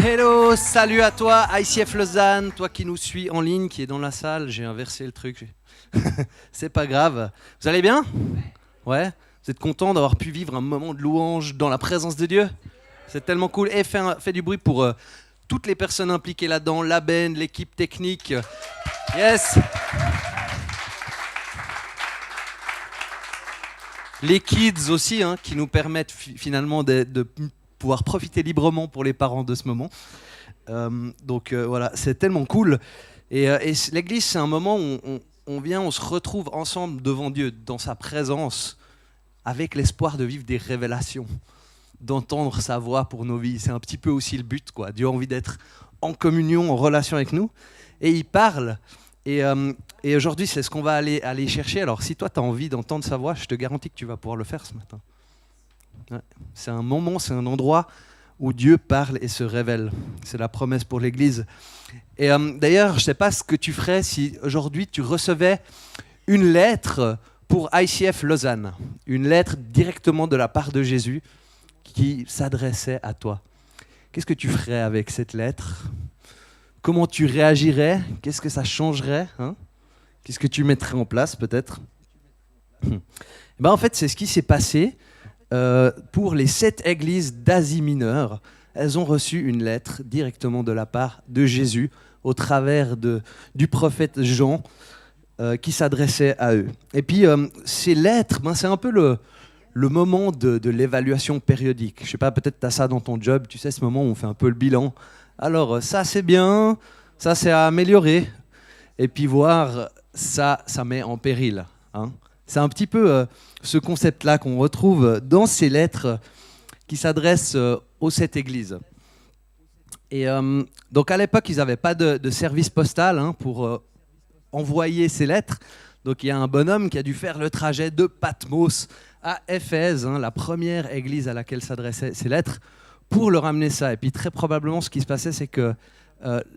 Hello, salut à toi, ICF Lausanne, toi qui nous suis en ligne, qui est dans la salle, j'ai inversé le truc, c'est pas grave. Vous allez bien? Ouais. Vous êtes content d'avoir pu vivre un moment de louange dans la présence de Dieu? C'est tellement cool. Et fais du bruit pour toutes les personnes impliquées là-dedans, la band, l'équipe technique. Yes. Les kids aussi, hein, qui nous permettent finalement de pouvoir profiter librement pour les parents de ce moment. Donc voilà, c'est tellement cool. Et l'église, c'est un moment où on vient, on se retrouve ensemble devant Dieu, dans sa présence, avec l'espoir de vivre des révélations, d'entendre sa voix pour nos vies. C'est un petit peu aussi le but, quoi. Dieu a envie d'être en communion, en relation avec nous. Et il parle. Et aujourd'hui, c'est ce qu'on va aller chercher. Alors, si toi, tu as envie d'entendre sa voix, je te garantis que tu vas pouvoir le faire ce matin. Ouais. C'est un moment, c'est un endroit où Dieu parle et se révèle. C'est la promesse pour l'Église. Et d'ailleurs, je ne sais pas ce que tu ferais si aujourd'hui tu recevais une lettre pour ICF Lausanne, une lettre directement de la part de Jésus qui s'adressait à toi. Qu'est-ce que tu ferais avec cette lettre? Comment tu réagirais? Qu'est-ce que ça changerait, hein? Qu'est-ce que tu mettrais en place peut-être? En fait, c'est ce qui s'est passé pour les 7 églises d'Asie mineure. Elles ont reçu une lettre directement de la part de Jésus au travers du prophète Jean qui s'adressait à eux. Et puis ces lettres, c'est un peu le moment de l'évaluation périodique. Je sais pas, peut-être tu as ça dans ton job, tu sais, ce moment où on fait un peu le bilan. Alors ça c'est bien, ça c'est à améliorer. Et puis voir ça met en péril. Hein. C'est un petit peu ce concept-là qu'on retrouve dans ces lettres qui s'adressent aux 7 églises. Et donc à l'époque, ils n'avaient pas de service postal pour envoyer ces lettres. Donc il y a un bonhomme qui a dû faire le trajet de Patmos à Éphèse, la première église à laquelle s'adressaient ces lettres, pour leur amener ça. Et puis très probablement, ce qui se passait, c'est que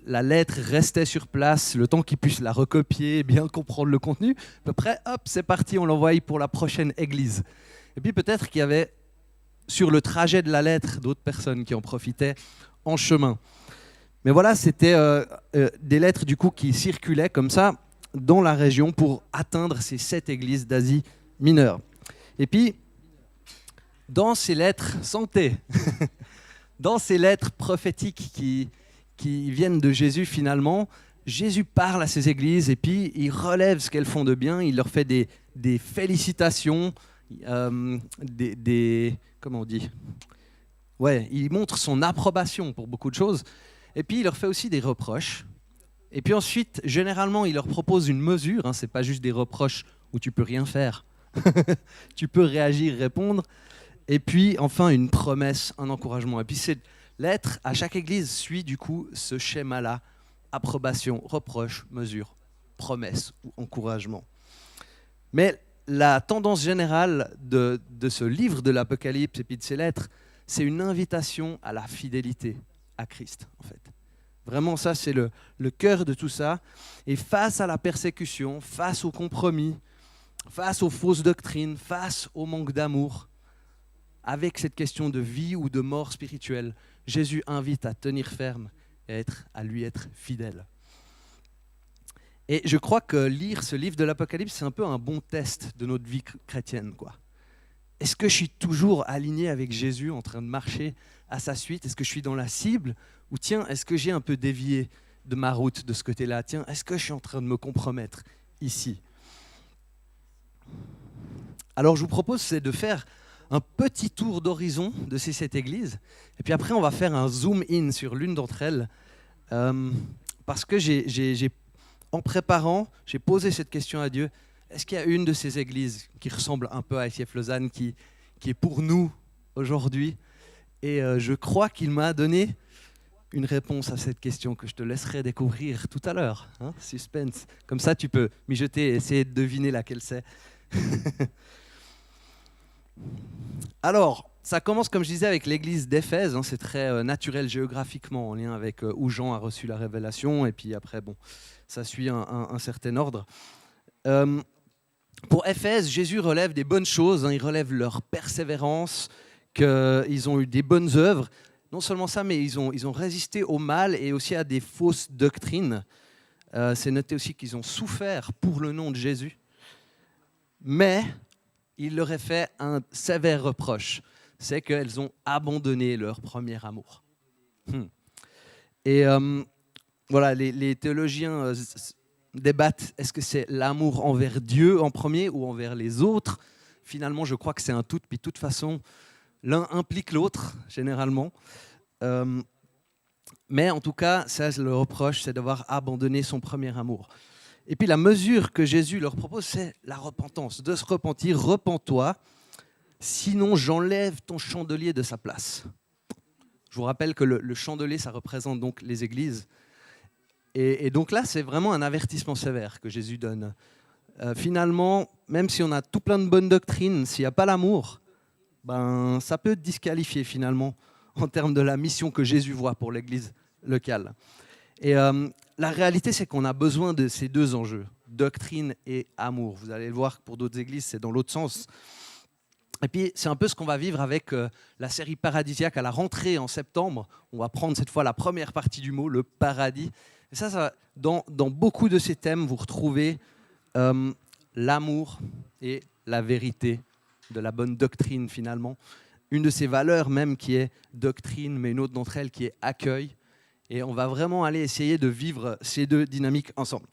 la lettre restait sur place, le temps qu'ils puissent la recopier, bien comprendre le contenu. À peu près, hop, c'est parti, on l'envoie pour la prochaine église. Et puis peut-être qu'il y avait sur le trajet de la lettre d'autres personnes qui en profitaient en chemin. Mais voilà, c'était des lettres du coup qui circulaient comme ça dans la région pour atteindre ces 7 églises d'Asie mineure. Et puis, dans ces lettres, santé, dans ces lettres prophétiques qui viennent de Jésus finalement, Jésus parle à ces églises et puis il relève ce qu'elles font de bien, il leur fait des félicitations, comment on dit? Ouais, il montre son approbation pour beaucoup de choses et puis il leur fait aussi des reproches. Et puis ensuite, généralement, il leur propose une mesure, c'est pas juste des reproches où tu peux rien faire. Tu peux réagir, répondre. Et puis enfin, une promesse, un encouragement. Et puis cette lettre, à chaque église, suit du coup ce schéma-là. Approbation, reproche, mesure, promesse ou encouragement. Mais la tendance générale de ce livre de l'Apocalypse et puis de ces lettres, c'est une invitation à la fidélité à Christ, en fait. Vraiment, ça, c'est le cœur de tout ça. Et face à la persécution, face au compromis, face aux fausses doctrines, face au manque d'amour, avec cette question de vie ou de mort spirituelle, Jésus invite à tenir ferme et à lui être fidèle. Et je crois que lire ce livre de l'Apocalypse, c'est un peu un bon test de notre vie chrétienne, quoi. Est-ce que je suis toujours aligné avec Jésus, en train de marcher à sa suite? Est-ce que je suis dans la cible? Ou tiens, est-ce que j'ai un peu dévié de ma route de ce côté-là? Tiens, est-ce que je suis en train de me compromettre ici? Alors je vous propose, c'est de faire un petit tour d'horizon de ces 7 églises. Et puis après, on va faire un zoom-in sur l'une d'entre elles. Parce que en préparant, j'ai posé cette question à Dieu. Est-ce qu'il y a une de ces églises qui ressemble un peu à ICF Lausanne, qui est pour nous aujourd'hui? Et je crois qu'il m'a donné une réponse à cette question que je te laisserai découvrir tout à l'heure. Suspense. Comme ça, tu peux mijoter et essayer de deviner laquelle c'est. Alors, ça commence, comme je disais, avec l'église d'Éphèse. C'est très naturel géographiquement, en lien avec où Jean a reçu la révélation. Et puis après, ça suit un certain ordre. Pour Éphèse, Jésus relève des bonnes choses. Il relève leur persévérance, qu'ils ont eu des bonnes œuvres. non seulement ça, mais ils ont résisté au mal et aussi à des fausses doctrines. C'est noté aussi qu'ils ont souffert pour le nom de Jésus. Mais il leur est fait un sévère reproche. C'est qu'elles ont abandonné leur premier amour. Et voilà, les théologiens débattent, est-ce que c'est l'amour envers Dieu en premier ou envers les autres? Finalement, je crois que c'est un tout, puis de toute façon, l'un implique l'autre, généralement. Mais en tout cas, ça, le reproche, c'est d'avoir abandonné son premier amour. Et puis la mesure que Jésus leur propose, c'est la repentance, de se repentir, repens-toi, sinon j'enlève ton chandelier de sa place. Je vous rappelle que le chandelier, ça représente donc les églises. Et donc là, c'est vraiment un avertissement sévère que Jésus donne. Finalement, même si on a tout plein de bonnes doctrines, s'il n'y a pas l'amour, ben, ça peut disqualifier finalement en termes de la mission que Jésus voit pour l'église locale. Et la réalité, c'est qu'on a besoin de ces deux enjeux, doctrine et amour. Vous allez le voir que pour d'autres églises, c'est dans l'autre sens. Et puis, c'est un peu ce qu'on va vivre avec la série Paradisiaque à la rentrée en septembre. On va prendre cette fois la première partie du mot, le paradis. Et ça dans beaucoup de ces thèmes, vous retrouvez l'amour et la vérité de la bonne doctrine, finalement. Une de ces valeurs même qui est doctrine, mais une autre d'entre elles qui est accueil. Et on va vraiment aller essayer de vivre ces deux dynamiques ensemble.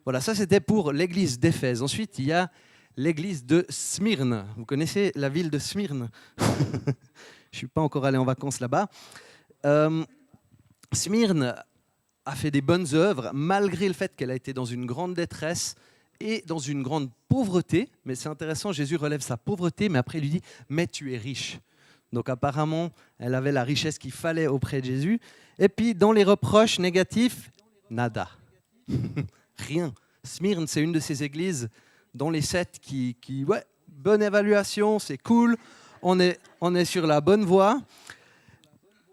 Voilà, ça c'était pour l'église d'Éphèse. Ensuite, il y a l'église de Smyrne. Vous connaissez la ville de Smyrne? Je ne suis pas encore allé en vacances là-bas. Smyrne a fait des bonnes œuvres, malgré le fait qu'elle a été dans une grande détresse et dans une grande pauvreté. Mais c'est intéressant, Jésus relève sa pauvreté, mais après il lui dit « mais tu es riche ». Donc apparemment, elle avait la richesse qu'il fallait auprès de Jésus. Et puis dans les reproches négatifs, nada. Rien. Smyrne, c'est une de ces églises dans les 7 qui ouais, bonne évaluation, c'est cool, on est sur la bonne voie.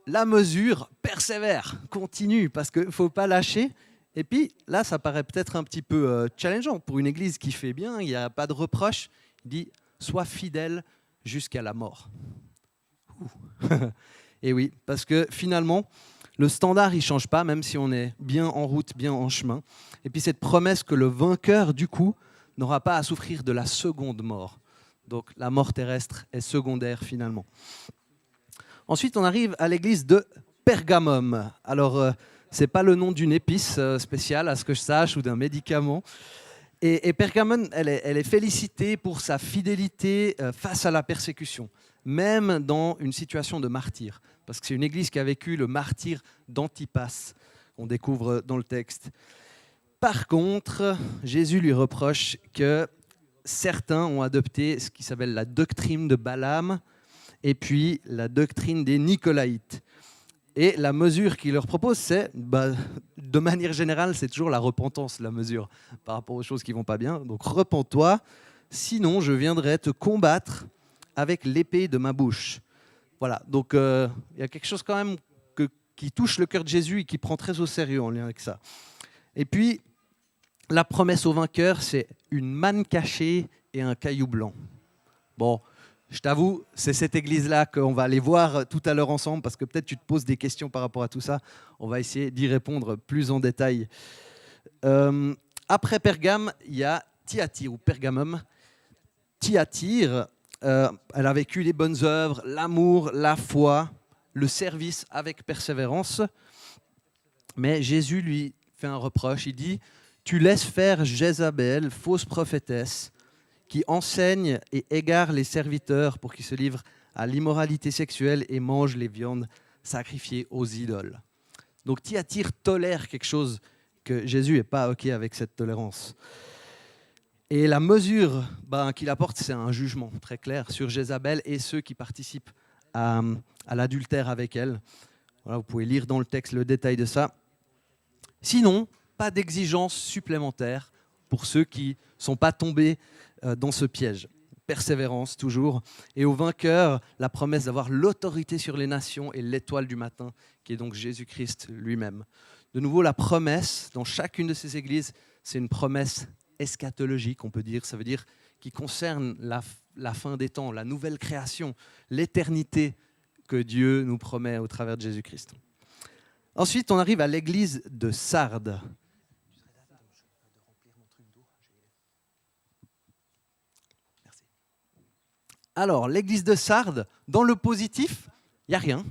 La mesure persévère, continue, parce qu'il ne faut pas lâcher. Et puis là, ça paraît peut-être un petit peu challengeant pour une église qui fait bien, il n'y a pas de reproche. Il dit, sois fidèle jusqu'à la mort. Et oui, parce que finalement, le standard, il ne change pas, même si on est bien en route, bien en chemin. Et puis cette promesse que le vainqueur, du coup, n'aura pas à souffrir de la seconde mort. Donc la mort terrestre est secondaire, finalement. Ensuite, on arrive à l'église de Pergamum. Alors, ce n'est pas le nom d'une épice spéciale, à ce que je sache, ou d'un médicament. Et Pergamum, elle est félicitée pour sa fidélité face à la persécution, même dans une situation de martyr. Parce que c'est une église qui a vécu le martyre d'Antipas, qu'on découvre dans le texte. Par contre, Jésus lui reproche que certains ont adopté ce qui s'appelle la doctrine de Balaam et puis la doctrine des Nicolaïtes. Et la mesure qu'il leur propose, c'est, de manière générale, c'est toujours la repentance, la mesure, par rapport aux choses qui ne vont pas bien. Donc, repens-toi, sinon je viendrai te combattre avec l'épée de ma bouche. Voilà, donc il y a quelque chose quand même qui touche le cœur de Jésus et qui prend très au sérieux en lien avec ça. Et puis, la promesse au vainqueur, c'est une manne cachée et un caillou blanc. Bon, je t'avoue, c'est cette église-là qu'on va aller voir tout à l'heure ensemble, parce que peut-être tu te poses des questions par rapport à tout ça. On va essayer d'y répondre plus en détail. Après Pergame, il y a Thyatire, ou Pergamum. Thyatire, elle a vécu les bonnes œuvres, l'amour, la foi, le service avec persévérance. Mais Jésus lui fait un reproche. Il dit, tu laisses faire Jézabel, fausse prophétesse, qui enseigne et égare les serviteurs pour qu'ils se livrent à l'immoralité sexuelle et mangent les viandes sacrifiées aux idoles. Donc Thyatire tolère quelque chose que Jésus n'est pas OK avec cette tolérance. Et la mesure qu'il apporte, c'est un jugement très clair sur Jézabel et ceux qui participent à l'adultère avec elle. Voilà, vous pouvez lire dans le texte le détail de ça. Sinon, pas d'exigence supplémentaire pour ceux qui ne sont pas tombés dans ce piège. Persévérance toujours. Et au vainqueur, la promesse d'avoir l'autorité sur les nations et l'étoile du matin, qui est donc Jésus-Christ lui-même. De nouveau, la promesse dans chacune de ces églises, c'est une promesse eschatologique, on peut dire. Ça veut dire qui concerne la fin des temps, la nouvelle création, l'éternité que Dieu nous promet au travers de Jésus-Christ. Ensuite, on arrive à l'église de Sardes. Alors, l'église de Sardes, dans le positif, il n'y a rien.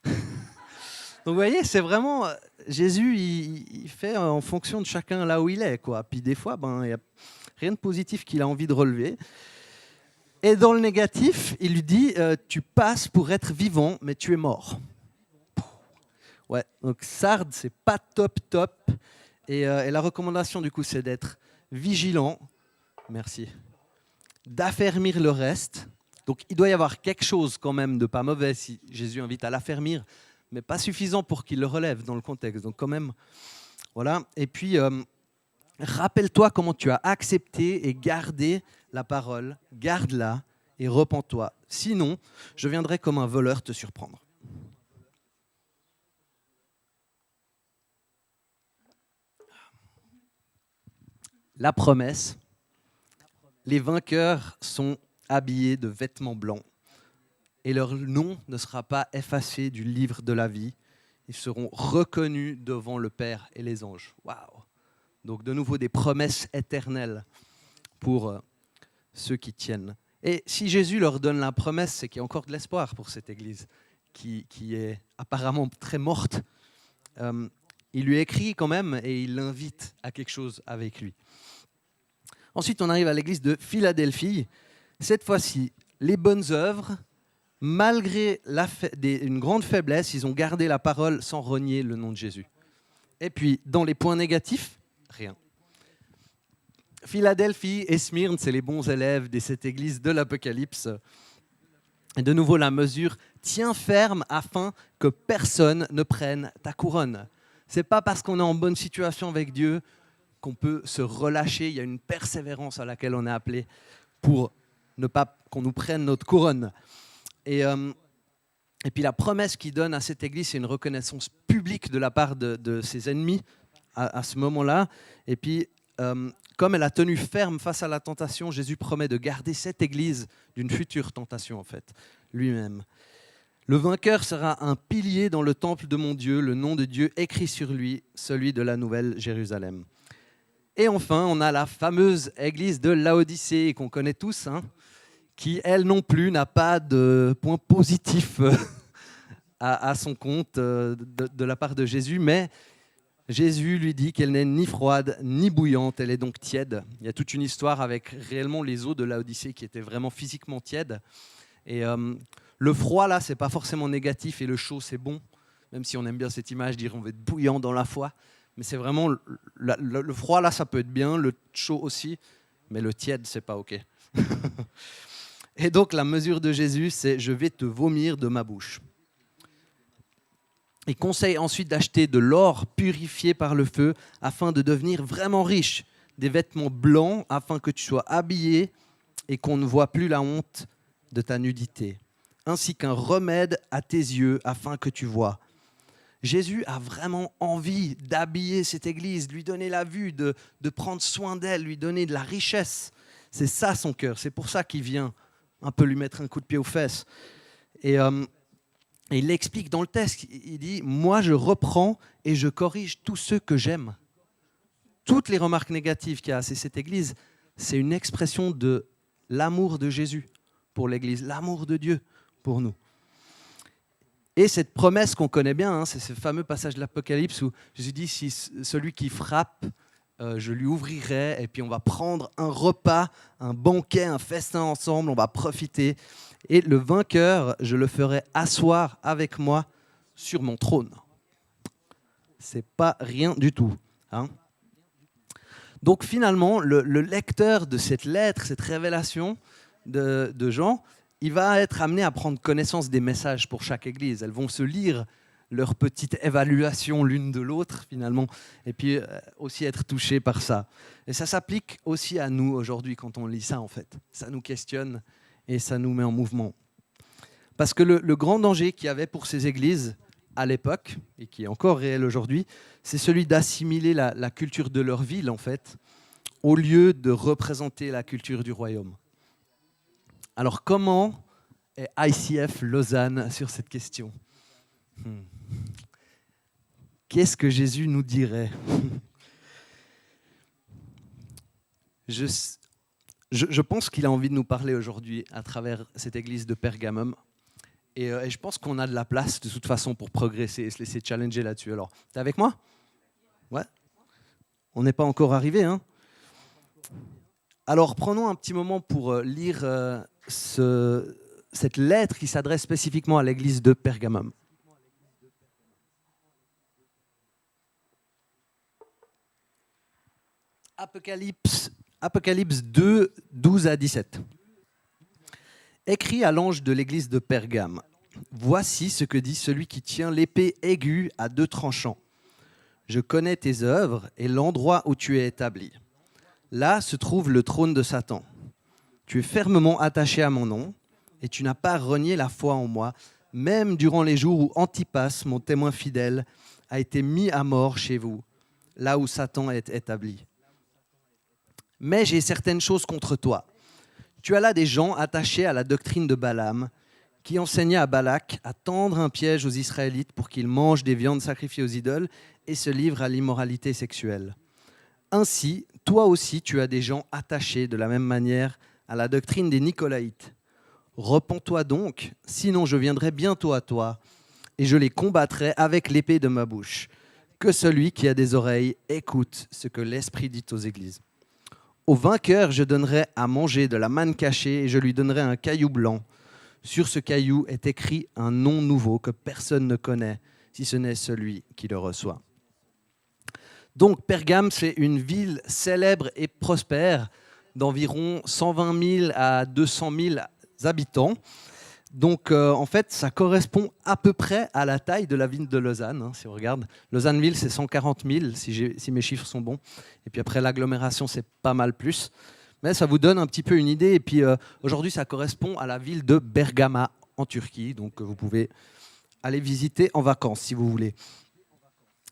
Donc vous voyez, c'est vraiment, Jésus, il fait en fonction de chacun là où il est, quoi. Puis des fois, il n'y a rien de positif qu'il a envie de relever. Et dans le négatif, il lui dit, tu passes pour être vivant, mais tu es mort. Ouais, donc Sardes, c'est pas top. Et la recommandation, du coup, c'est d'être vigilant, merci, d'affermir le reste. Donc il doit y avoir quelque chose quand même de pas mauvais si Jésus invite à l'affermir, mais pas suffisant pour qu'il le relève dans le contexte. Donc quand même, voilà. Et puis, rappelle-toi comment tu as accepté et gardé la parole, garde-la et repens-toi. Sinon, je viendrai comme un voleur te surprendre. La promesse, les vainqueurs sont habillés de vêtements blancs et leur nom ne sera pas effacé du livre de la vie. Ils seront reconnus devant le Père et les anges. Waouh! Donc de nouveau des promesses éternelles pour ceux qui tiennent. Et si Jésus leur donne la promesse, c'est qu'il y a encore de l'espoir pour cette église qui est apparemment très morte. Il lui écrit quand même et il l'invite à quelque chose avec lui. Ensuite, on arrive à l'église de Philadelphie. Cette fois-ci, les bonnes œuvres, malgré une grande faiblesse, ils ont gardé la parole sans renier le nom de Jésus. Et puis, dans les points négatifs, rien. Philadelphie et Smyrne, c'est les bons élèves de cette église de l'Apocalypse. Et de nouveau, la mesure, tiens ferme afin que personne ne prenne ta couronne. Ce n'est pas parce qu'on est en bonne situation avec Dieu qu'on peut se relâcher. Il y a une persévérance à laquelle on est appelé pour ne pas qu'on nous prenne notre couronne. Et puis la promesse qu'il donne à cette église, c'est une reconnaissance publique de la part de ses ennemis à ce moment-là. Et puis, comme elle a tenu ferme face à la tentation, Jésus promet de garder cette église d'une future tentation, en fait, lui-même. Le vainqueur sera un pilier dans le temple de mon Dieu, le nom de Dieu écrit sur lui, celui de la Nouvelle Jérusalem. Et enfin, on a la fameuse église de Laodicée, qu'on connaît tous, qui, elle non plus, n'a pas de point positif à son compte de la part de Jésus, mais Jésus lui dit qu'elle n'est ni froide ni bouillante, elle est donc tiède. Il y a toute une histoire avec réellement les eaux de Laodicée qui étaient vraiment physiquement tièdes. Et le froid, là, c'est pas forcément négatif et le chaud, c'est bon, même si on aime bien cette image, dire on va être bouillant dans la foi. Mais c'est vraiment, le froid, là, ça peut être bien, le chaud aussi, mais le tiède, c'est pas OK. Et donc, la mesure de Jésus, c'est « je vais te vomir de ma bouche ». Il conseille ensuite d'acheter de l'or purifié par le feu afin de devenir vraiment riche, des vêtements blancs afin que tu sois habillé et qu'on ne voit plus la honte de ta nudité, ainsi qu'un remède à tes yeux afin que tu vois. Jésus a vraiment envie d'habiller cette église, de lui donner la vue, de prendre soin d'elle, lui donner de la richesse. C'est ça son cœur, c'est pour ça qu'il vient un peu lui mettre un coup de pied aux fesses. Et il l'explique dans le texte, il dit « Moi je reprends et je corrige tous ceux que j'aime ». Toutes les remarques négatives qu'il y a à cette église, c'est une expression de l'amour de Jésus pour l'église, l'amour de Dieu pour nous. Et cette promesse qu'on connaît bien, c'est ce fameux passage de l'Apocalypse où Jésus dit « Si celui qui frappe, je lui ouvrirai et puis on va prendre un repas, un banquet, un festin ensemble, on va profiter. Et le vainqueur, je le ferai asseoir avec moi sur mon trône. » C'est pas rien du tout. Donc finalement, le lecteur de cette lettre, cette révélation de Jean, il va être amené à prendre connaissance des messages pour chaque église. Elles vont se lire leur petite évaluation l'une de l'autre finalement, et puis aussi être touchées par ça. Et ça s'applique aussi à nous aujourd'hui quand on lit ça en fait. Ça nous questionne et ça nous met en mouvement. Parce que le grand danger qu'il y avait pour ces églises à l'époque, et qui est encore réel aujourd'hui, c'est celui d'assimiler la culture de leur ville en fait, au lieu de représenter la culture du royaume. Alors comment et ICF Lausanne sur cette question. Qu'est-ce que Jésus nous dirait? Je pense qu'il a envie de nous parler aujourd'hui à travers cette église de Pergamum. Et je pense qu'on a de la place de toute façon pour progresser et se laisser challenger là-dessus. Alors, t'es avec moi? Ouais. On n'est pas encore arrivé, hein? Alors, prenons un petit moment pour lire cette lettre qui s'adresse spécifiquement à l'église de Pergamum. Apocalypse 2, 12 à 17. Écrit à l'ange de l'église de Pergame. Voici ce que dit celui qui tient l'épée aiguë à deux tranchants. Je connais tes œuvres et l'endroit où tu es établi. Là se trouve le trône de Satan. Tu es fermement attaché à mon nom et tu n'as pas renié la foi en moi, même durant les jours où Antipas, mon témoin fidèle, a été mis à mort chez vous, là où Satan est établi. Mais j'ai certaines choses contre toi. Tu as là des gens attachés à la doctrine de Balaam, qui enseignait à Balak à tendre un piège aux Israélites pour qu'ils mangent des viandes sacrifiées aux idoles et se livrent à l'immoralité sexuelle. Ainsi, toi aussi, tu as des gens attachés de la même manière à la doctrine des Nicolaïtes. Repens-toi donc, sinon je viendrai bientôt à toi et je les combattrai avec l'épée de ma bouche. Que celui qui a des oreilles écoute ce que l'Esprit dit aux églises. Au vainqueur, je donnerai à manger de la manne cachée et je lui donnerai un caillou blanc. Sur ce caillou est écrit un nom nouveau que personne ne connaît, si ce n'est celui qui le reçoit. Donc Pergame, c'est une ville célèbre et prospère d'environ 120 000 à 200 000 habitants. Donc en fait, ça correspond à peu près à la taille de la ville de Lausanne. Hein, si on regarde, Lausanne-Ville, c'est 140 000, si mes chiffres sont bons. Et puis après, l'agglomération, c'est pas mal plus. Mais ça vous donne un petit peu une idée. Et puis aujourd'hui, ça correspond à la ville de Bergama, en Turquie. Donc vous pouvez aller visiter en vacances, si vous voulez.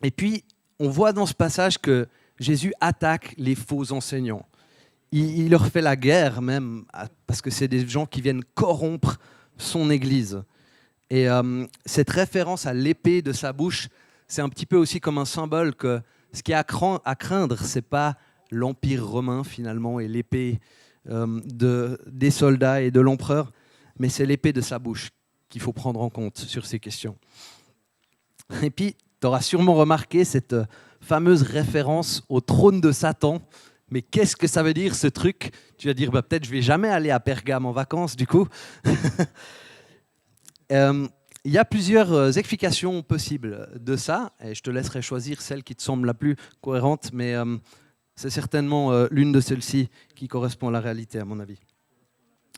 Et puis, on voit dans ce passage que Jésus attaque les faux enseignants. Il leur fait la guerre même, parce que c'est des gens qui viennent corrompre son Église. Et cette référence à l'épée de sa bouche, c'est un petit peu aussi comme un symbole que ce qui est à craindre, ce n'est pas l'Empire romain finalement et l'épée des soldats et de l'empereur, mais c'est l'épée de sa bouche qu'il faut prendre en compte sur ces questions. Et puis, tu auras sûrement remarqué cette fameuse référence au trône de Satan. Mais qu'est-ce que ça veut dire, ce truc? Tu vas dire, peut-être je ne vais jamais aller à Pergame en vacances, du coup. Il y a plusieurs explications possibles de ça, et je te laisserai choisir celle qui te semble la plus cohérente, mais c'est certainement l'une de celles-ci qui correspond à la réalité, à mon avis.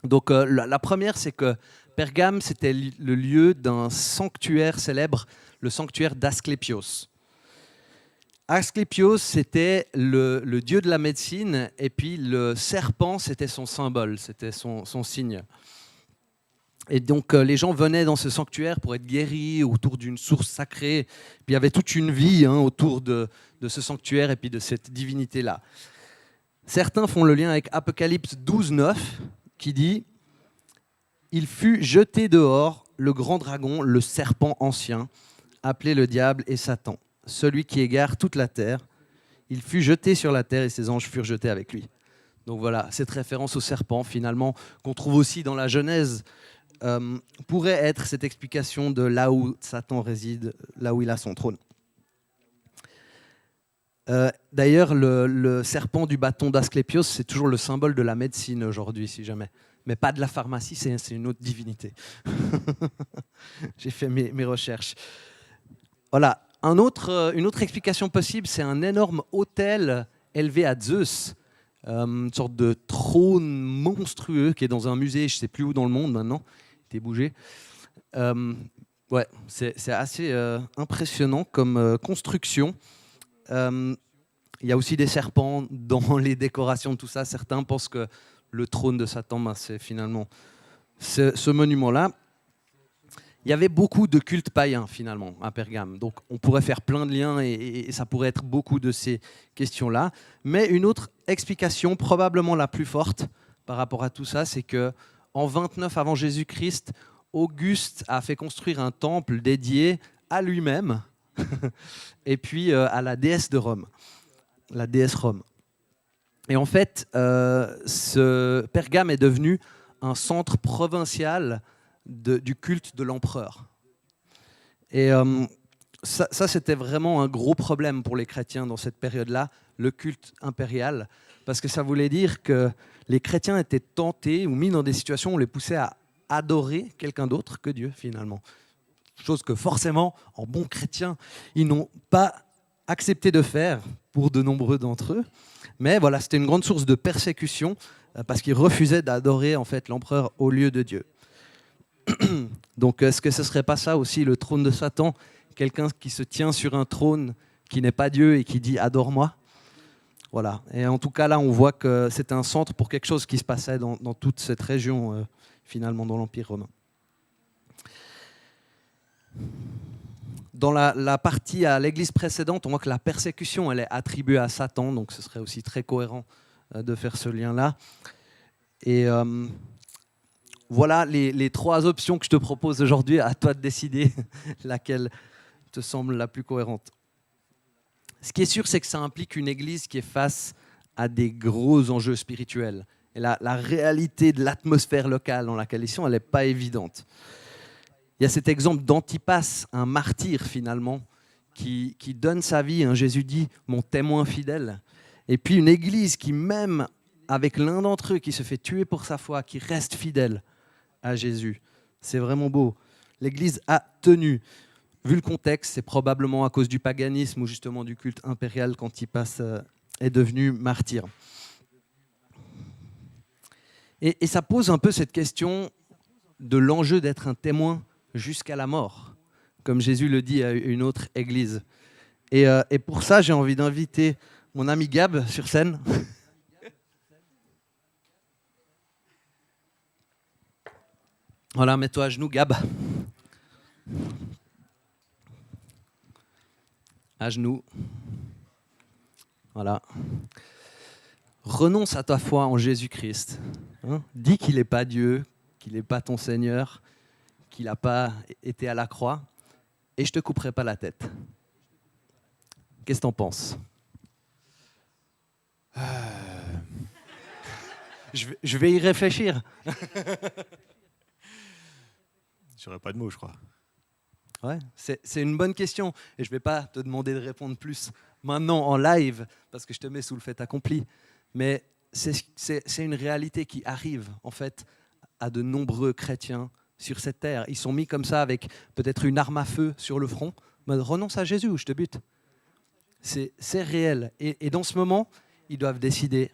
Donc la première, c'est que Pergame, c'était le lieu d'un sanctuaire célèbre, le sanctuaire d'Asclépios. Asclépios, c'était le dieu de la médecine, et puis le serpent, c'était son symbole, c'était son signe. Et donc les gens venaient dans ce sanctuaire pour être guéris autour d'une source sacrée. Puis il y avait toute une vie autour de ce sanctuaire et puis de cette divinité-là. Certains font le lien avec Apocalypse 12, 9, qui dit « Il fut jeté dehors, le grand dragon, le serpent ancien, appelé le diable et Satan, celui qui égare toute la terre. Il fut jeté sur la terre et ses anges furent jetés avec lui. » Donc voilà, cette référence au serpent, finalement, qu'on trouve aussi dans la Genèse, pourrait être cette explication de là où Satan réside, là où il a son trône. D'ailleurs, le serpent du bâton d'Asclépios, c'est toujours le symbole de la médecine aujourd'hui, si jamais. Mais pas de la pharmacie, c'est une autre divinité. J'ai fait mes recherches. Voilà. Une autre explication possible, c'est un énorme autel élevé à Zeus, une sorte de trône monstrueux qui est dans un musée, je ne sais plus où dans le monde maintenant, il était bougé. Ouais, c'est assez impressionnant comme construction. Il y a aussi des serpents dans les décorations de tout ça. Certains pensent que le trône de Satan, c'est finalement ce monument-là. Il y avait beaucoup de cultes païens finalement à Pergame. Donc on pourrait faire plein de liens et ça pourrait être beaucoup de ces questions-là. Mais une autre explication, probablement la plus forte par rapport à tout ça, c'est que en 29 avant Jésus-Christ, Auguste a fait construire un temple dédié à lui-même et puis à la déesse de Rome, la déesse Rome. Et en fait, ce Pergame est devenu un centre provincial du culte de l'empereur. Et ça, c'était vraiment un gros problème pour les chrétiens dans cette période-là, le culte impérial, parce que ça voulait dire que les chrétiens étaient tentés ou mis dans des situations où on les poussait à adorer quelqu'un d'autre que Dieu, finalement. Chose que forcément, en bons chrétiens, ils n'ont pas accepté de faire pour de nombreux d'entre eux. Mais voilà, c'était une grande source de persécution parce qu'ils refusaient d'adorer en fait l'empereur au lieu de Dieu. Donc, est-ce que ce ne serait pas ça aussi, le trône de Satan? Quelqu'un qui se tient sur un trône qui n'est pas Dieu et qui dit « adore-moi ». Voilà. Et en tout cas, là, on voit que c'est un centre pour quelque chose qui se passait dans toute cette région, finalement, dans l'Empire romain. Dans la partie à l'église précédente, on voit que la persécution, elle est attribuée à Satan, donc ce serait aussi très cohérent de faire ce lien-là. Et voilà les trois options que je te propose aujourd'hui, à toi de décider laquelle te semble la plus cohérente. Ce qui est sûr, c'est que ça implique une église qui est face à des gros enjeux spirituels. Et la réalité de l'atmosphère locale dans laquelle ils sont, elle n'est pas évidente. Il y a cet exemple d'Antipas, un martyr finalement, qui donne sa vie. Jésus dit « mon témoin fidèle ». Et puis une église qui, même avec l'un d'entre eux qui se fait tuer pour sa foi, qui reste fidèle à Jésus. C'est vraiment beau. L'église a tenu. Vu le contexte, c'est probablement à cause du paganisme ou justement du culte impérial qu'Antipas est devenu martyr. Et ça pose un peu cette question de l'enjeu d'être un témoin jusqu'à la mort, comme Jésus le dit à une autre église. Et pour ça, j'ai envie d'inviter mon ami Gab sur scène. Voilà, mets-toi à genoux, Gab. À genoux. Voilà. Renonce à ta foi en Jésus-Christ. Dis qu'il n'est pas Dieu, qu'il n'est pas ton Seigneur, qu'il n'a pas été à la croix, et je ne te couperai pas la tête. Qu'est-ce que tu en penses? Je vais y réfléchir. J'aurais pas de mots, je crois. Ouais, c'est une bonne question. Et je ne vais pas te demander de répondre plus maintenant en live, parce que je te mets sous le fait accompli. Mais c'est une réalité qui arrive, en fait, à de nombreux chrétiens sur cette terre. Ils sont mis comme ça avec peut-être une arme à feu sur le front. Mais renonce à Jésus ou je te bute. C'est réel. Et dans ce moment, ils doivent décider.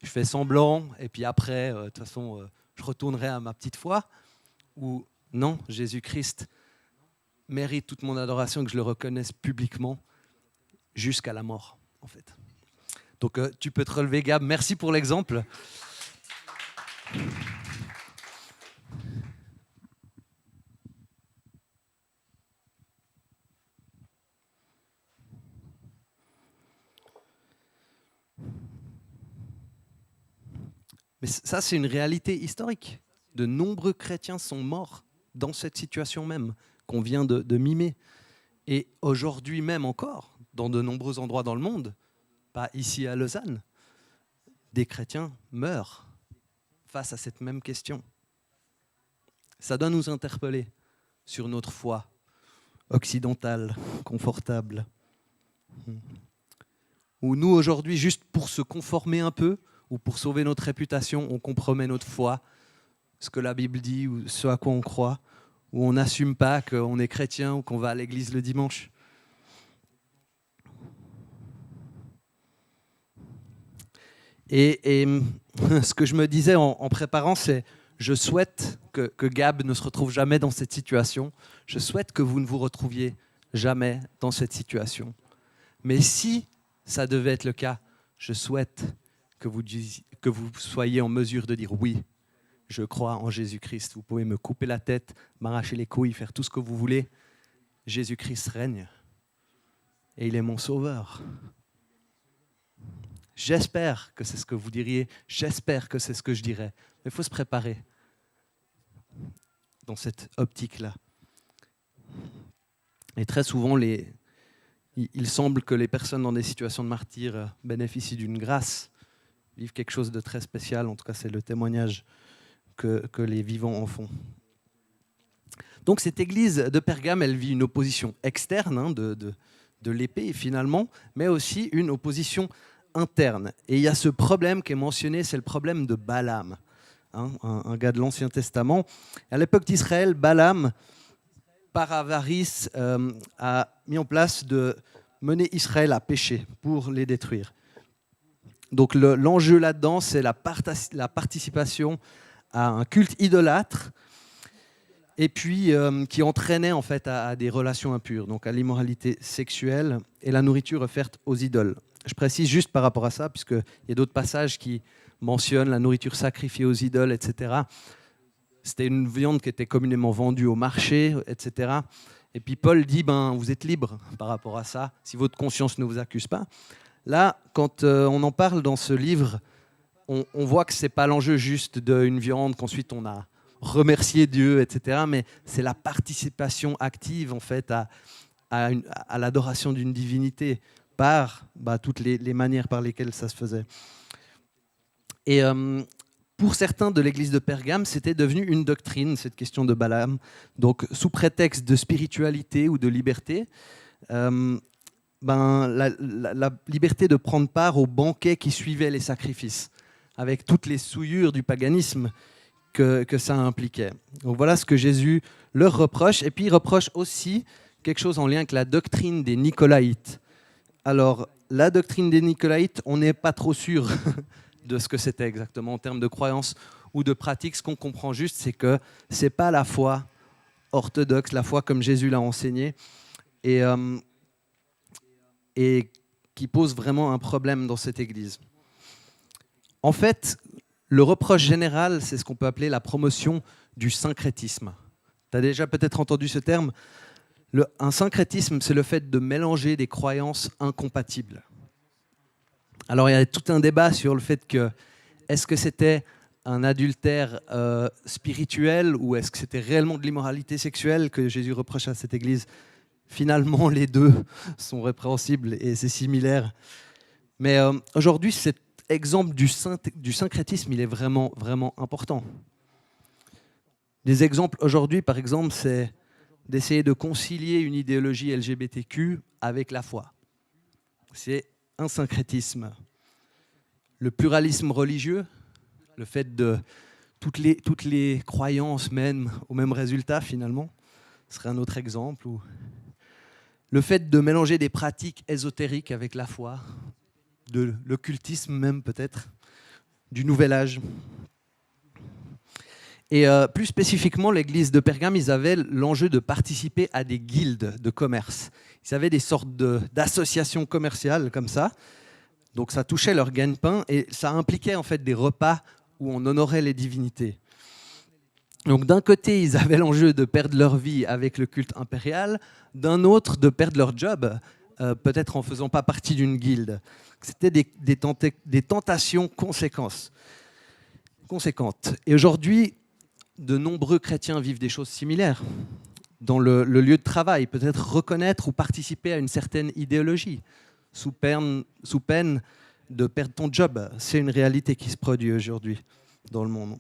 Je fais semblant, et puis après, de toute façon, je retournerai à ma petite foi. Ou non, Jésus-Christ mérite toute mon adoration, que je le reconnaisse publiquement jusqu'à la mort, en fait. Donc, tu peux te relever, Gab. Merci pour l'exemple. Mais ça, c'est une réalité historique. De nombreux chrétiens sont morts dans cette situation même qu'on vient de mimer. Et aujourd'hui même encore, dans de nombreux endroits dans le monde, pas ici à Lausanne, des chrétiens meurent face à cette même question. Ça doit nous interpeller sur notre foi occidentale, confortable. Où nous, aujourd'hui, juste pour se conformer un peu, ou pour sauver notre réputation, on compromet notre foi, ce que la Bible dit, ou ce à quoi on croit, où on n'assume pas qu'on est chrétien ou qu'on va à l'église le dimanche. Et ce que je me disais en préparant, c'est je souhaite que Gab ne se retrouve jamais dans cette situation. Je souhaite que vous ne vous retrouviez jamais dans cette situation. Mais si ça devait être le cas, je souhaite que vous soyez en mesure de dire oui, je crois en Jésus-Christ. Vous pouvez me couper la tête, m'arracher les couilles, faire tout ce que vous voulez. Jésus-Christ règne et il est mon sauveur. J'espère que c'est ce que vous diriez, j'espère que c'est ce que je dirais. Mais il faut se préparer dans cette optique-là. Et très souvent, il semble que les personnes dans des situations de martyrs bénéficient d'une grâce, vivent quelque chose de très spécial. En tout cas, c'est le témoignage que les vivants en font. Donc cette église de Pergame, elle vit une opposition externe de l'épée finalement, mais aussi une opposition interne. Et il y a ce problème qui est mentionné, c'est le problème de Balaam, un gars de l'Ancien Testament. À l'époque d'Israël, Balaam, par avarice, a mis en place de mener Israël à pécher pour les détruire. Donc l'enjeu là-dedans, c'est la participation à un culte idolâtre, et puis qui entraînait en fait à des relations impures, donc à l'immoralité sexuelle et la nourriture offerte aux idoles. Je précise juste par rapport à ça, puisqu'il y a d'autres passages qui mentionnent la nourriture sacrifiée aux idoles, etc. C'était une viande qui était communément vendue au marché, etc. Et puis Paul dit, vous êtes libre par rapport à ça, si votre conscience ne vous accuse pas. Là, quand on en parle dans ce livre, on voit que ce n'est pas l'enjeu juste d'une viande qu'ensuite on a remercié Dieu, etc. Mais c'est la participation active en fait à l'adoration d'une divinité par toutes les manières par lesquelles ça se faisait. Et pour certains de l'église de Pergame, c'était devenu une doctrine, cette question de Balaam. Donc, sous prétexte de spiritualité ou de liberté, la liberté de prendre part aux banquets qui suivaient les sacrifices, avec toutes les souillures du paganisme que ça impliquait. Donc voilà ce que Jésus leur reproche. Et puis il reproche aussi quelque chose en lien avec la doctrine des Nicolaïtes. Alors, la doctrine des Nicolaïtes, on n'est pas trop sûr de ce que c'était exactement en termes de croyance ou de pratique. Ce qu'on comprend juste, c'est que ce n'est pas la foi orthodoxe, la foi comme Jésus l'a enseigné, et qui pose vraiment un problème dans cette église. En fait, le reproche général, c'est ce qu'on peut appeler la promotion du syncrétisme. Tu as déjà peut-être entendu ce terme. Un syncrétisme, c'est le fait de mélanger des croyances incompatibles. Alors, il y a tout un débat sur le fait que, est-ce que c'était un adultère spirituel ou est-ce que c'était réellement de l'immoralité sexuelle que Jésus reproche à cette église? Finalement, les deux sont répréhensibles et c'est similaire. Mais aujourd'hui, cet exemple du syncrétisme, il est vraiment, vraiment important. Des exemples aujourd'hui, par exemple, c'est d'essayer de concilier une idéologie LGBTQ avec la foi. C'est un syncrétisme. Le pluralisme religieux, le fait de toutes les croyances mènent au même résultat finalement, serait un autre exemple. Ou le fait de mélanger des pratiques ésotériques avec la foi, de l'occultisme même peut-être, du Nouvel Âge. Et plus spécifiquement, l'église de Pergame, ils avaient l'enjeu de participer à des guildes de commerce. Ils avaient des sortes d'associations commerciales comme ça. Donc ça touchait leur gagne-pain et ça impliquait en fait des repas où on honorait les divinités. Donc d'un côté, ils avaient l'enjeu de perdre leur vie avec le culte impérial, d'un autre, de perdre leur job, peut-être en ne faisant pas partie d'une guilde. C'était des tentations conséquentes. Et aujourd'hui, de nombreux chrétiens vivent des choses similaires. Dans le lieu de travail, peut-être reconnaître ou participer à une certaine idéologie, sous peine de perdre ton job. C'est une réalité qui se produit aujourd'hui dans le monde.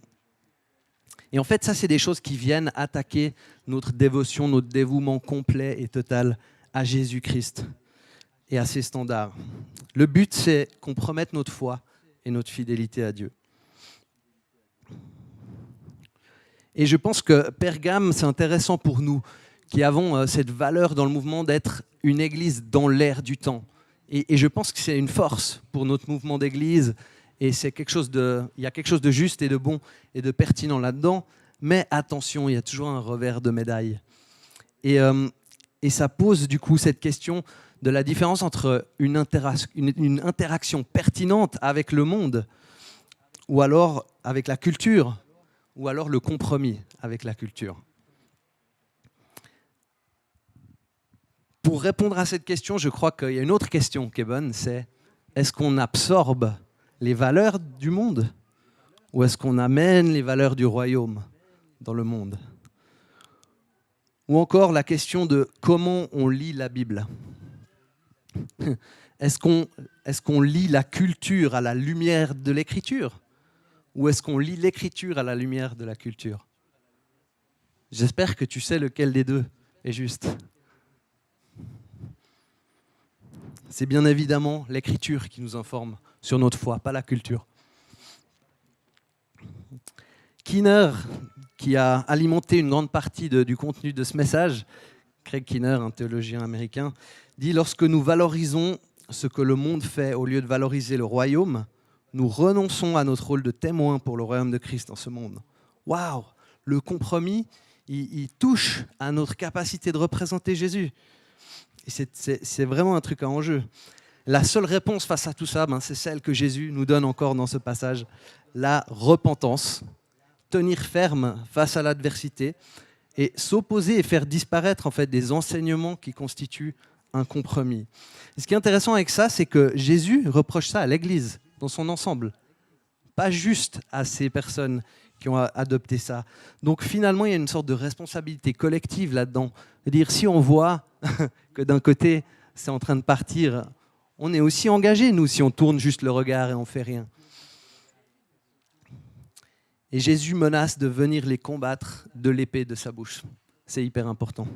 Et en fait, ça, c'est des choses qui viennent attaquer notre dévotion, notre dévouement complet et total à Jésus-Christ et à ses standards. Le but, c'est qu'on promette notre foi et notre fidélité à Dieu. Et je pense que Pergame, c'est intéressant pour nous, qui avons cette valeur dans le mouvement d'être une église dans l'air du temps. Et je pense que c'est une force pour notre mouvement d'église. Et c'est il y a quelque chose de juste et de bon et de pertinent là-dedans. Mais attention, il y a toujours un revers de médaille. Et ça pose du coup cette question de la différence entre une interaction pertinente avec le monde, ou alors avec la culture, ou alors le compromis avec la culture. Pour répondre à cette question, je crois qu'il y a une autre question qui est bonne, c'est est-ce qu'on absorbe les valeurs du monde ou est-ce qu'on amène les valeurs du royaume dans le monde? Ou encore la question de comment on lit la Bible. Est-ce qu'on lit la culture à la lumière de l'écriture ou est-ce qu'on lit l'écriture à la lumière de la culture? J'espère que tu sais lequel des deux est juste. C'est bien évidemment l'écriture qui nous informe sur notre foi, pas la culture. Keener, qui a alimenté une grande partie du contenu de ce message, Craig Keener, un théologien américain, dit « Lorsque nous valorisons ce que le monde fait au lieu de valoriser le royaume, nous renonçons à notre rôle de témoin pour le royaume de Christ dans ce monde. » Waouh! Le compromis, il touche à notre capacité de représenter Jésus. Et c'est vraiment un truc à enjeu. La seule réponse face à tout ça, c'est celle que Jésus nous donne encore dans ce passage, la repentance, tenir ferme face à l'adversité et s'opposer et faire disparaître en fait des enseignements qui constituent un compromis. Et ce qui est intéressant avec ça, c'est que Jésus reproche ça à l'Église dans son ensemble, pas juste à ces personnes qui ont adopté ça. Donc finalement, il y a une sorte de responsabilité collective là-dedans. C'est-à-dire, si on voit que d'un côté, c'est en train de partir, on est aussi engagé, nous, si on tourne juste le regard et on ne fait rien. Et Jésus menace de venir les combattre de l'épée de sa bouche. C'est hyper important.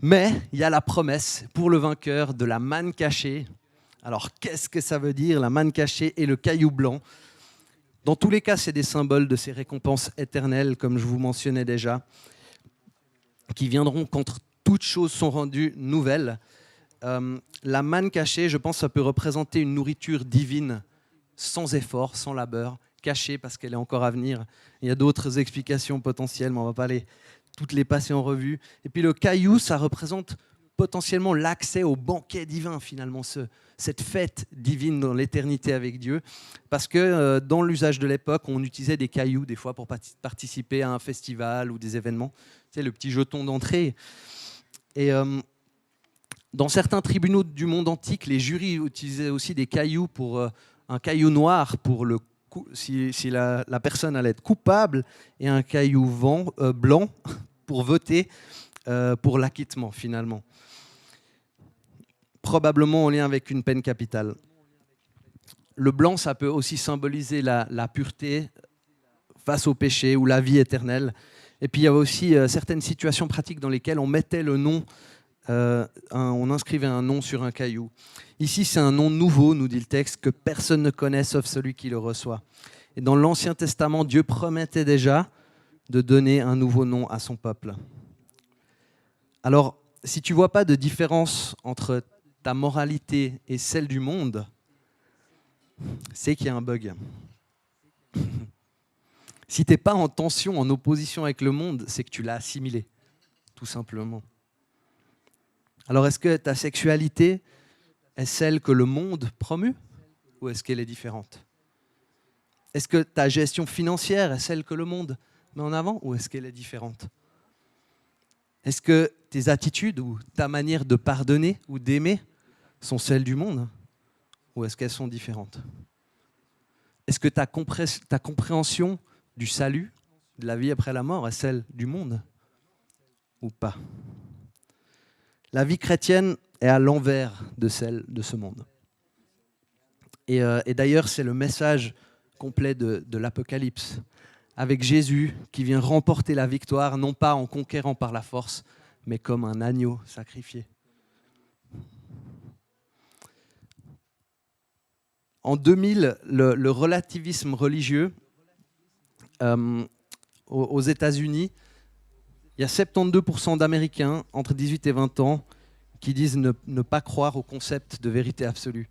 Mais il y a la promesse pour le vainqueur de la manne cachée. Alors, qu'est-ce que ça veut dire, la manne cachée et le caillou blanc? Dans tous les cas, c'est des symboles de ces récompenses éternelles, comme je vous mentionnais déjà, qui viendront quand toutes choses sont rendues nouvelles. La manne cachée, je pense, ça peut représenter une nourriture divine, sans effort, sans labeur, cachée parce qu'elle est encore à venir. Il y a d'autres explications potentielles, mais on ne va pas toutes les passer en revue. Et puis le caillou, ça représente potentiellement l'accès au banquet divin, finalement, cette fête divine dans l'éternité avec Dieu. Parce que dans l'usage de l'époque, on utilisait des cailloux, des fois, pour participer à un festival ou des événements. Tu sais, le petit jeton d'entrée. Et dans certains tribunaux du monde antique, les jurys utilisaient aussi des cailloux pour un caillou noir pour si la personne allait être coupable et un caillou blanc pour voter pour l'acquittement, finalement. Probablement en lien avec une peine capitale. Le blanc, ça peut aussi symboliser la pureté face au péché ou la vie éternelle. Et puis il y a aussi certaines situations pratiques dans lesquelles on mettait le nom, on inscrivait un nom sur un caillou. Ici, c'est un nom nouveau, nous dit le texte, que personne ne connaît sauf celui qui le reçoit. Et dans l'Ancien Testament, Dieu promettait déjà de donner un nouveau nom à son peuple. Alors, si tu ne vois pas de différence entre ta moralité et celle du monde, c'est qu'il y a un bug. Si tu n'es pas en tension, en opposition avec le monde, c'est que tu l'as assimilé, tout simplement. Alors, est-ce que ta sexualité est celle que le monde promue ou est-ce qu'elle est différente? Est-ce que ta gestion financière est celle que le monde met en avant ou est-ce qu'elle est différente? Est-ce que tes attitudes ou ta manière de pardonner ou d'aimer sont celles du monde ou est-ce qu'elles sont différentes? Est-ce que ta compréhension du salut, de la vie après la mort, est celle du monde ou pas? La vie chrétienne est à l'envers de celle de ce monde. Et d'ailleurs, c'est le message complet de l'Apocalypse, avec Jésus qui vient remporter la victoire, non pas en conquérant par la force, mais comme un agneau sacrifié. En 2000, le relativisme religieux aux États-Unis, il y a 72% d'Américains entre 18 et 20 ans qui disent ne pas croire au concept de vérité absolue.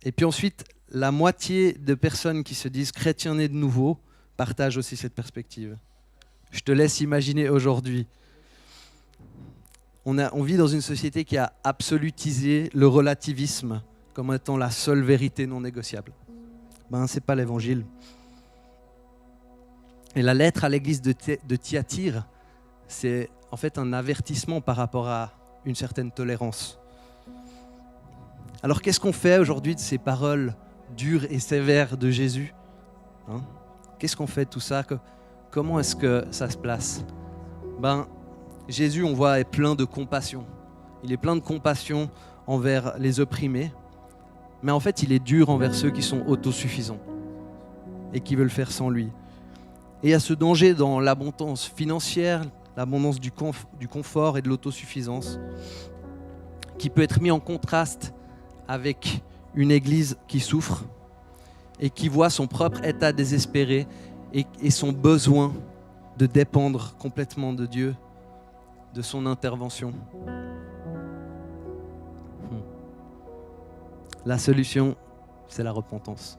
Et puis ensuite, la moitié de personnes qui se disent chrétiens nés de nouveau partagent aussi cette perspective. Je te laisse imaginer aujourd'hui. On vit dans une société qui a absolutisé le relativisme comme étant la seule vérité non négociable. Ce n'est pas l'évangile. Et la lettre à l'église de Thyatire, c'est en fait un avertissement par rapport à une certaine tolérance. Alors qu'est-ce qu'on fait aujourd'hui de ces paroles dures et sévères de Jésus, hein? Qu'est-ce qu'on fait de tout ça? Comment est-ce que ça se place? Jésus, on voit, est plein de compassion. Il est plein de compassion envers les opprimés, mais en fait, il est dur envers ceux qui sont autosuffisants et qui veulent faire sans lui. Et il y a ce danger dans l'abondance financière, l'abondance du confort et de l'autosuffisance, qui peut être mis en contraste avec une église qui souffre et qui voit son propre état désespéré et son besoin de dépendre complètement de Dieu, de son intervention. La solution, c'est la repentance.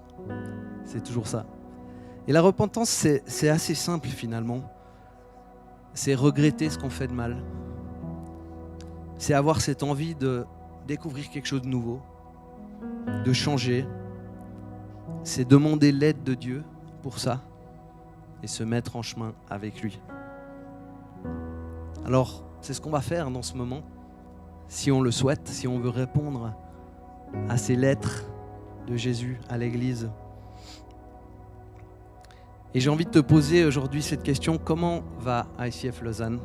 C'est toujours ça. Et la repentance, c'est assez simple finalement. C'est regretter ce qu'on fait de mal. C'est avoir cette envie de découvrir quelque chose de nouveau, de changer. C'est demander l'aide de Dieu pour ça et se mettre en chemin avec lui. Alors, c'est ce qu'on va faire dans ce moment, si on le souhaite, si on veut répondre à ces lettres de Jésus à l'Église. Et j'ai envie de te poser aujourd'hui cette question: comment va ICF Lausanne?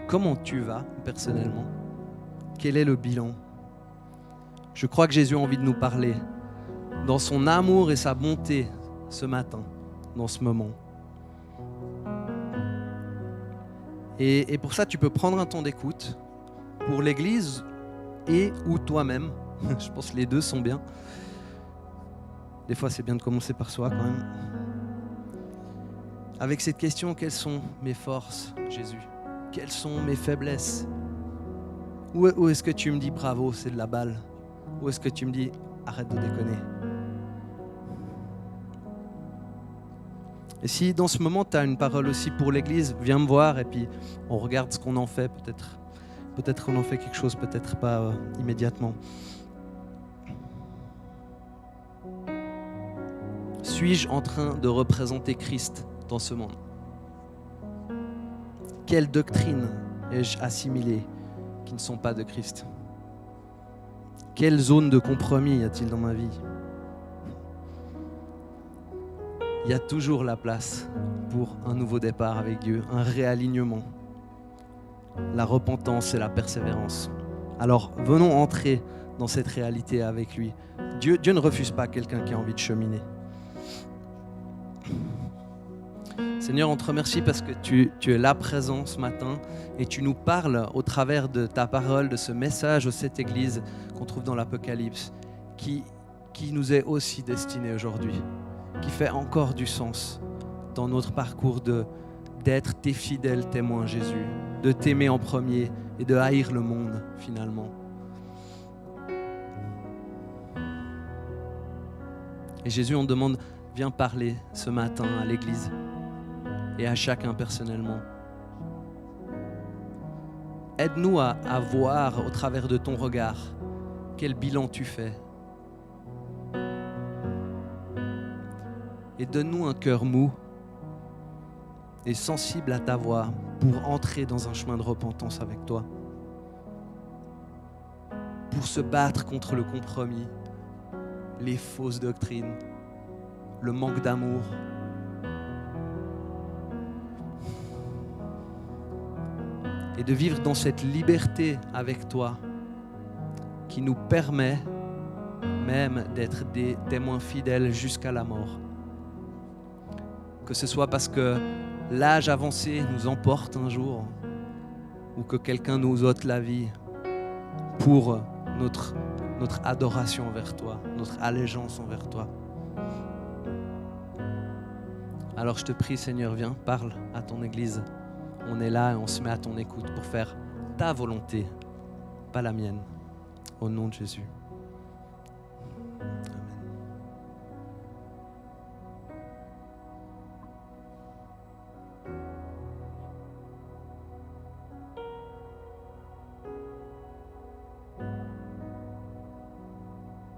Comment tu vas personnellement? Quel est le bilan? Je crois que Jésus a envie de nous parler dans son amour et sa bonté ce matin, dans ce moment. Et pour ça, tu peux prendre un temps d'écoute pour l'Église et ou toi-même. Je pense que les deux sont bien. Des fois, c'est bien de commencer par soi quand même. Avec cette question: quelles sont mes forces, Jésus? Quelles sont mes faiblesses? Où est-ce que tu me dis bravo, c'est de la balle? Où est-ce que tu me dis arrête de déconner? Et si dans ce moment tu as une parole aussi pour l'Église, viens me voir et puis on regarde ce qu'on en fait. Peut-être qu'on en fait quelque chose, peut-être pas immédiatement. Suis-je en train de représenter Christ dans ce monde? Quelle doctrine ai-je assimilée qui ne sont pas de Christ? Quelle zone de compromis y a-t-il dans ma vie? Il y a toujours la place pour un nouveau départ avec Dieu, un réalignement, la repentance et la persévérance. Alors, venons entrer dans cette réalité avec lui. Dieu ne refuse pas quelqu'un qui a envie de cheminer. Seigneur, on te remercie parce que tu es là présent ce matin et tu nous parles au travers de ta parole, de ce message de cette Église qu'on trouve dans l'Apocalypse, qui nous est aussi destiné aujourd'hui, qui fait encore du sens dans notre parcours d'être tes fidèles témoins, Jésus, de t'aimer en premier et de haïr le monde finalement. Et Jésus, on te demande, viens parler ce matin à l'Église et à chacun personnellement. Aide-nous à voir au travers de ton regard quel bilan tu fais. Et donne-nous un cœur mou et sensible à ta voix pour entrer dans un chemin de repentance avec toi. Pour se battre contre le compromis, les fausses doctrines, le manque d'amour. Et de vivre dans cette liberté avec toi qui nous permet même d'être des témoins fidèles jusqu'à la mort. Que ce soit parce que l'âge avancé nous emporte un jour ou que quelqu'un nous ôte la vie pour notre adoration envers toi, notre allégeance envers toi. Alors je te prie, Seigneur, viens, parle à ton Église. On est là et on se met à ton écoute pour faire ta volonté, pas la mienne. Au nom de Jésus.